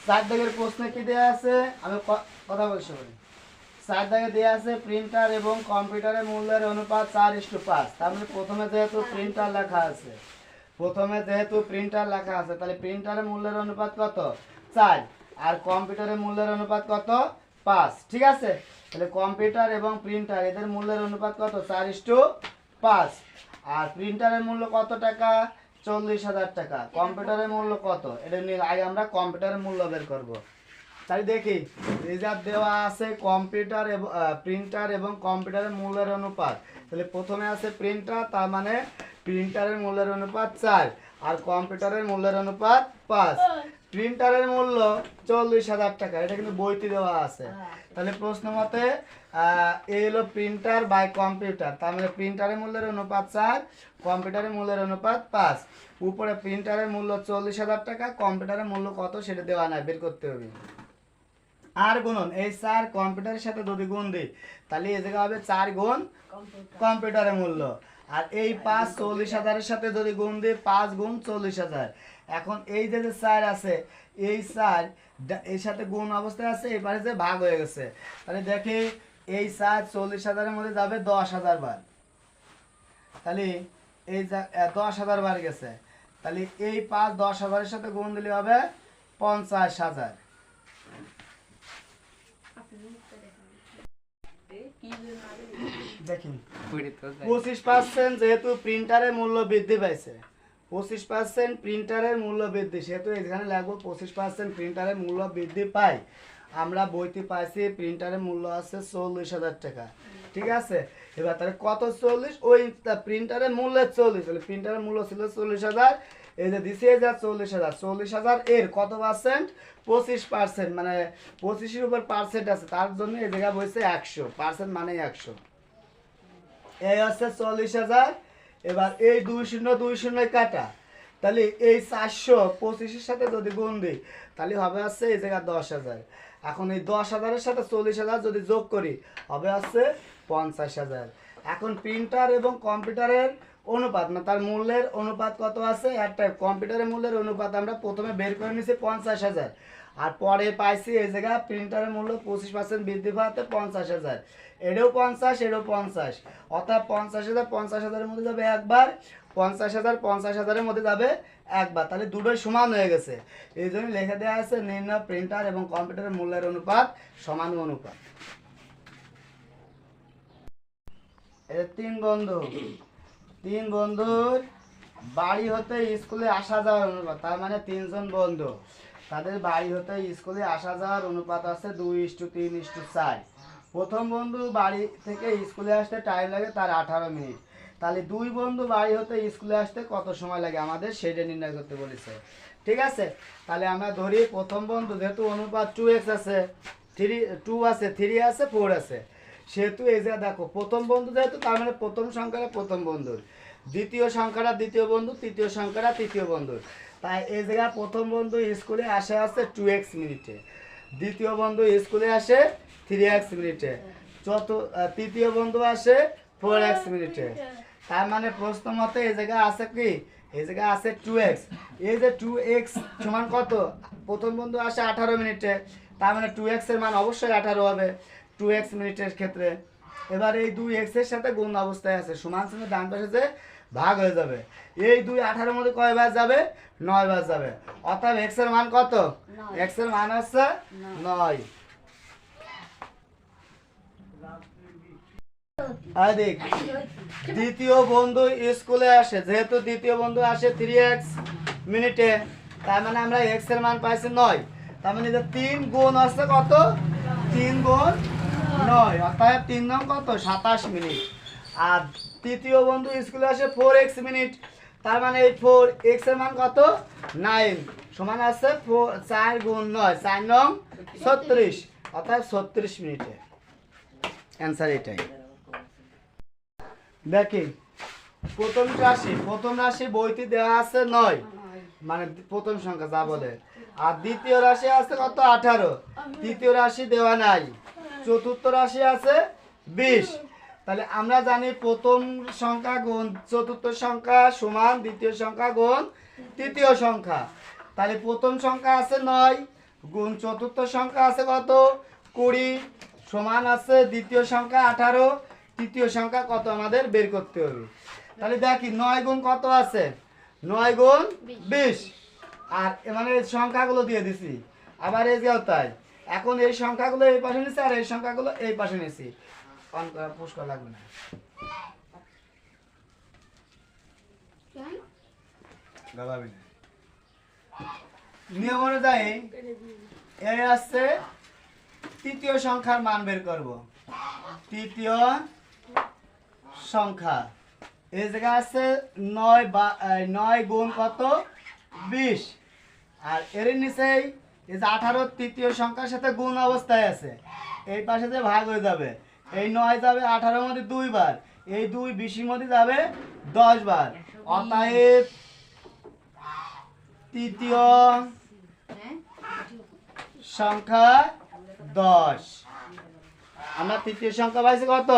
চার দাগের প্রশ্নে কি দেওয়া আছে আমি কথা বলছি বলি। চার দাগে দেওয়া আছে প্রিন্টার এবং কম্পিউটারের মূল্যের অনুপাত 4:5। তার মানে প্রথমে যেহেতু প্রিন্টার লেখা আছে, তাহলে প্রিন্টারের মূল্যের অনুপাত কত 4 আর কম্পিউটারের মূল্যের অনুপাত কত 5। ঠিক আছে, তাহলে কম্পিউটার এবং প্রিন্টার এদের মূল্যের অনুপাত কত 4:5। আর প্রিন্টারের মূল্য কত টাকা 40,000 টাকা। কম্পিউটারের মূল্য কত এটা নিয়ে আগে আমরা কম্পিউটারের মূল্য বের করব। তাই দেখি রিজার্ভ দেওয়া আছে কম্পিউটার এবং প্রিন্টার এবং কম্পিউটারের মূল্যের অনুপাত। তাহলে প্রথমে আছে প্রিন্টার, তার মানে প্রিন্টারের মূল্যের অনুপাত 4 আর কম্পিউটারের মূল্যের অনুপাত 5। প্রিন্টারের মূল্য 40,000 টাকা, এটা কিন্তু বইতে দেওয়া আছে। তাহলে প্রশ্ন মতে এই হলো প্রিন্টার বাই কম্পিউটার, তার মানে প্রিন্টারের মূল্যের অনুপাত 4, কম্পিউটারের মূল্যের অনুপাত 5। উপরে প্রিন্টারের মূল্য 40,000 টাকা, কম্পিউটারের মূল্য কত সেটা দেওয়া নাই, বের করতে হবে। আর গুণন এই 4 কম্পিউটারের সাথে যদি গুণ দিই তাহলে এই জায়গা হবে 4 গুণ কম্পিউটারের মূল্য। আর এই 5 40,000-এর সাথে যদি গুণ দিই 5 গুণ 40,000। এখন এই যে 4 আছে এই 4 এর সাথে গুণ অবস্থায় আছে, এবারে যে ভাগ হয়ে গেছে, তাহলে দেখি এই 4 40,000-এর মধ্যে যাবে 10,000 বার। তাহলে এই 10,000 বার গেছে, তাহলে এই 5 10,000-এর সাথে গুণ দিলে হবে 50,000। দেখুন 25% যেহেতু প্রিন্টারের মূল্য বৃদ্ধি পাইছে, 25% প্রিন্টারের মূল্য বৃদ্ধি, সেহেতু এখানে লাগবে 25% প্রিন্টারের মূল্য বৃদ্ধি পায়। আমরা বইতে পাইছি প্রিন্টারের মূল্য আছে 40,000 টাকা। ঠিক আছে, এবার তাহলে কত 40 ওই প্রিন্টারের মূল্য 40, তাহলে প্রিন্টারের মূল্য ছিল 40,000, এই যে দিছে এই যে 40,000, 40,000 এর কত পার্সেন্ট 25%, মানে 25-এর উপর পার্সেন্ট আছে, তার জন্য এই জায়গা বলছে 100%, মানে 100। এই হচ্ছে 40,000। এবার এই 20 কাটা, তাহলে এই 425-এর সাথে যদি গুণ দিই তাহলে হবে আছে এই জায়গা 10,000। এখন এই 10,000-এর সাথে 40,000 যদি যোগ করি হবে আছে 50,000। এখন প্রিন্টার এবং কম্পিউটারের অনুপাত না তার মূল্যের অনুপাত কত আছে, একটা কম্পিউটারের মূল্যের অনুপাত আমরা প্রথমে বের করে নিয়েছি 50,000, আর পরে পাইছি এই জায়গা প্রিন্টারের মূল্য 25% বৃদ্ধি পাওয়াতে 50,000। এটাও 50, এটাও 50, অর্থাৎ 50,000 50,000-এর মধ্যে যাবে একবার, 50,000 50,000-এর মধ্যে যাবে একবার, তাহলে দুটোই সমান হয়ে গেছে। এই জন্য লিখে দেওয়া আছে নির্ণয় প্রিন্টার এবং কম্পিউটারের মূল্যের অনুপাত সমানুপাত। এই 3 বন্ধুর বাড়ি হতে স্কুলে আসা যাওয়ার অনুপাত, তার মানে 3 জন বন্ধু তাদের বাড়ি হতে স্কুলে আসা যাওয়ার অনুপাত আছে 2:3:4। প্রথম বন্ধু বাড়ি থেকে স্কুলে আসতে টাইম লাগে তার 18 মিনিট। তাহলে 2 বন্ধু বাড়ি হতে স্কুলে আসতে কত সময় লাগে আমাদের সেটা নির্ণয় করতে বলেছে। ঠিক আছে, তাহলে আমরা ধরি প্রথম বন্ধু যেহেতু অনুপাত 2x আছে, 2 আছে, 3 আছে, 4 আছে, সেহেতু এই যে দেখো প্রথম বন্ধু যেহেতু, তার মানে প্রথম সংখ্যাটা প্রথম বন্ধুর, দ্বিতীয় সংখ্যাটা দ্বিতীয় বন্ধু, তৃতীয় সংখ্যাটা তৃতীয় বন্ধুর। তাই এই জায়গায় প্রথম বন্ধু স্কুলে আসে 2x মিনিটে, দ্বিতীয় বন্ধু স্কুলে আসে 3x মিনিটে, তৃতীয় বন্ধু আসে 4x মিনিটে। তার মানে প্রশ্ন মতে এই জায়গায় আছে কি, এই জায়গায় আছে 2x। এই যে 2x সমান কত, প্রথম বন্ধু আসে 18 মিনিটে, তার মানে 2x এর মান অবশ্যই 18 হবে 2x মিনিটের ক্ষেত্রে। এবার এই 2x এর সাথে গুণ অবস্থায় আছে, সমান সঙ্গে ডান পাশে যে ভাগ হয়ে যাবে, এই 2 18-এর মধ্যে কয় বার যাবে 9 বার যাবে, অর্থাৎ x এর মান কত, x এর মান হচ্ছে 9। দেখ দ্বিতীয় বন্ধু স্কুলে আসে, যেহেতু দ্বিতীয় বন্ধু আসে 3x মিনিটে, তার মানে আমরা x এর মান পাইছি 9, তার মানে 3 গুণ আছে কত 3 গুণ 9, অর্থাৎ 3 নং কত 27 মিনিট। আর তৃতীয় বন্ধু স্কুলে আসে 4x মিনিট, তার মানে এই 4x এর মান কত 9, সমান আছে 4 গুণ 9, 4 নং 36, অর্থাৎ 36 মিনিটে। অ্যান্সার এটাই। দেখি প্রথম রাশি বইতে দেওয়া আছে 9, মানে প্রথম সংখ্যা যা বলে, আর দ্বিতীয় রাশি আছে কত 18, তৃতীয় রাশি দেওয়া নাই, চতুর্থ রাশি আছে 20। তাহলে আমরা জানি প্রথম সংখ্যা গুণ চতুর্থ সংখ্যা সমান দ্বিতীয় সংখ্যা গুণ তৃতীয় সংখ্যা। তাহলে প্রথম সংখ্যা আছে 9, গুণ চতুর্থ সংখ্যা আছে কত 20 সমান আছে দ্বিতীয় সংখ্যা 18 তৃতীয় সংখ্যা কত আমাদের বের করতে হবে। তাহলে দেখি 9 গুণ কত আছে 9 গুণ 20 আর মানে এই সংখ্যাগুলো দিয়ে দিছি আবার এই যেও তাই। এখন এই সংখ্যাগুলো এই পাশে নিছি আর এই সংখ্যাগুলো এই পাশে নিছি পুষ্কর লাগবে না গাবাবি না। নিয়ম অনুযায়ী এই আছে তৃতীয় সংখ্যার মান বের করব। তৃতীয় সংখ্যা এই জায়গায় আছে 9 গুণ কত 20 আর এর নিচেই এই যে 18 তৃতীয় সংখ্যার সাথে গুণ অবস্থায় আছে এই পাশে যে ভাগ হয়ে যাবে এই 9 যাবে 18 এর মধ্যে 2 বার এই 2 20 এর মধ্যে যাবে 10 বার অতএব তৃতীয় সংখ্যা 10 আমরা তৃতীয় সংখ্যা পাইছি কত